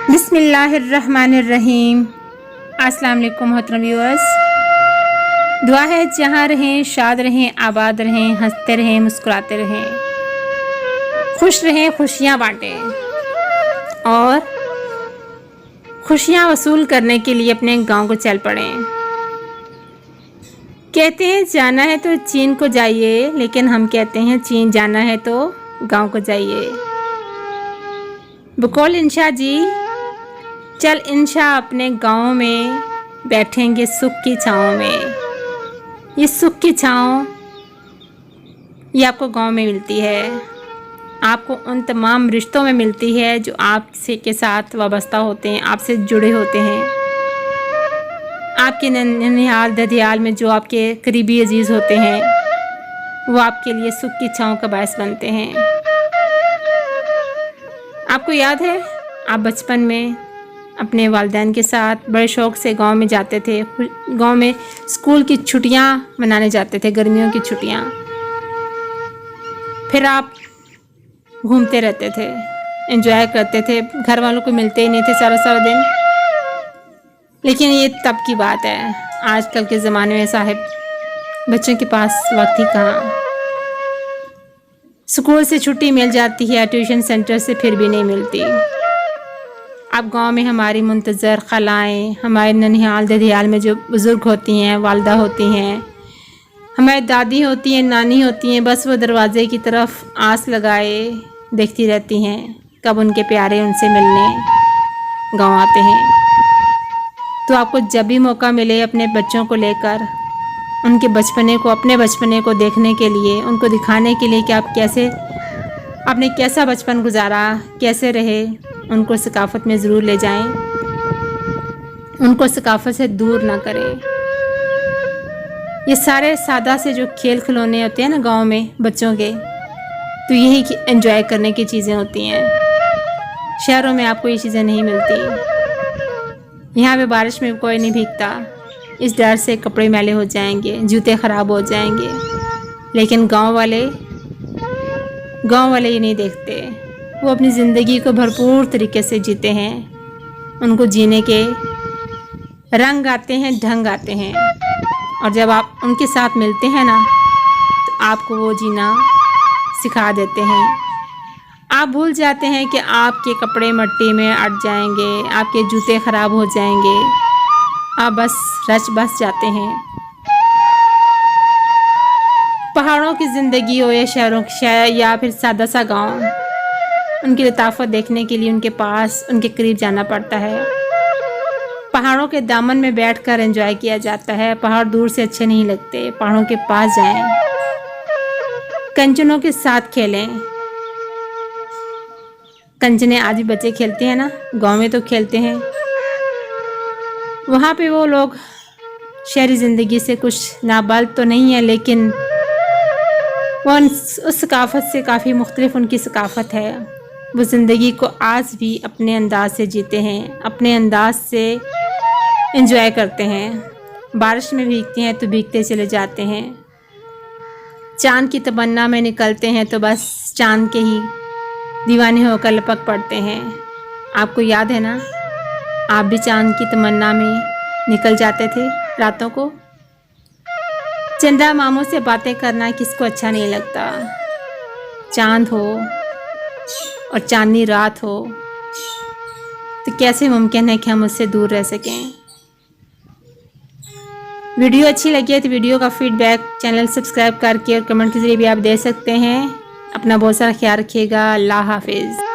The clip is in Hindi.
बिस्मिल्लाहिर्रहमानिर्रहीम। अस्सलाम वालेकुम मोहतरम व्यूअर्स। दुआ है जहाँ रहें शाद रहें, आबाद रहें, हंसते रहें, मुस्कुराते रहें, खुश रहें, खुशियाँ बांटें और खुशियाँ वसूल करने के लिए अपने गांव को चल पड़ें। कहते हैं जाना है तो चीन को जाइए, लेकिन हम कहते हैं चीन जाना है तो गांव को जाइए। बकौल इंशा जी, चल इंशा अपने गांव में बैठेंगे सुख की छाँव में। ये सुख की छाँव ये आपको गांव में मिलती है, आपको उन तमाम रिश्तों में मिलती है जो आपसे के साथ वाबस्ता होते हैं, आपसे जुड़े होते हैं। आपके ननिहाल ददियाल में जो आपके करीबी अजीज़ होते हैं वो आपके लिए सुख की छाँव का बायस बनते हैं। आपको याद है आप बचपन में अपने वालिदैन के साथ बड़े शौक़ से गांव में जाते थे। गांव में स्कूल की छुट्टियां मनाने जाते थे, गर्मियों की छुट्टियां। फिर आप घूमते रहते थे, एंजॉय करते थे, घर वालों को मिलते ही नहीं थे सारा सारा दिन। लेकिन ये तब की बात है, आजकल के ज़माने में साहिब बच्चों के पास वक्त ही कहाँ। स्कूल से छुट्टी मिल जाती है, ट्यूशन सेंटर से फिर भी नहीं मिलती। अब गांव में हमारी मुंतज़र खलाएँ, हमारे ननिहाल ददियाल में जो बुज़ुर्ग होती हैं, वालदा होती हैं, हमारी दादी होती हैं, नानी होती हैं, बस वो दरवाज़े की तरफ आस लगाए देखती रहती हैं कब उनके प्यारे उनसे मिलने गांव आते हैं। तो आपको जब भी मौका मिले अपने बच्चों को लेकर उनके बचपने को, अपने बचपने को देखने के लिए, उनको दिखाने के लिए कि आप कैसे, आपने कैसा बचपन गुजारा, कैसे रहे, उनको सकाफ़त में ज़रूर ले जाएं, उनको सकाफ़त से दूर ना करें। ये सारे सादा से जो खेल खिलौने होते हैं ना गांव में बच्चों के, तो यही एंजॉय करने की चीज़ें होती हैं। शहरों में आपको ये चीज़ें नहीं मिलती। यहाँ पे बारिश में कोई नहीं भीगता, इस डर से कपड़े मैले हो जाएंगे, जूते ख़राब हो जाएंगे। लेकिन गांव वाले ये नहीं देखते। वो अपनी ज़िंदगी को भरपूर तरीके से जीते हैं। उनको जीने के रंग आते हैं, ढंग आते हैं, और जब आप उनके साथ मिलते हैं ना तो आपको वो जीना सिखा देते हैं। आप भूल जाते हैं कि आपके कपड़े मिट्टी में अट जाएंगे, आपके जूते ख़राब हो जाएंगे, आप बस रच बस जाते हैं। पहाड़ों की ज़िंदगी हो या शहरों की, या फिर सादा सा गांव, उनकी लताफत देखने के लिए उनके पास, उनके करीब जाना पड़ता है। पहाड़ों के दामन में बैठकर एंजॉय किया जाता है। पहाड़ दूर से अच्छे नहीं लगते, पहाड़ों के पास जाएं, कंचनों के साथ खेलें। कंचने आज भी बच्चे खेलते हैं ना, गांव में तो खेलते हैं। वहाँ पे वो लोग शहरी ज़िंदगी से कुछ नाबालिग तो नहीं है, लेकिन वो उस सकाफ़त से काफ़ी मुख्तलिफ उनकी सकाफ़त है। वो ज़िंदगी को आज भी अपने अंदाज से जीते हैं, अपने अंदाज से एंजॉय करते हैं। बारिश में भीगते हैं तो भीगते चले जाते हैं। चाँद की तमन्ना में निकलते हैं तो बस चाँद के ही दीवाने होकर लपक पड़ते हैं। आपको याद है ना, आप भी चाँद की तमन्ना में निकल जाते थे रातों को। चंदा मामों से बातें करना किसको अच्छा नहीं लगता। चाँद हो और चांदनी रात हो तो कैसे मुमकिन है कि हम उससे दूर रह सकें। वीडियो अच्छी लगी है तो वीडियो का फीडबैक चैनल सब्सक्राइब करके और कमेंट के ज़रिए भी आप दे सकते हैं। अपना बहुत सारा ख्याल रखिएगा। अल्लाह हाफिज़।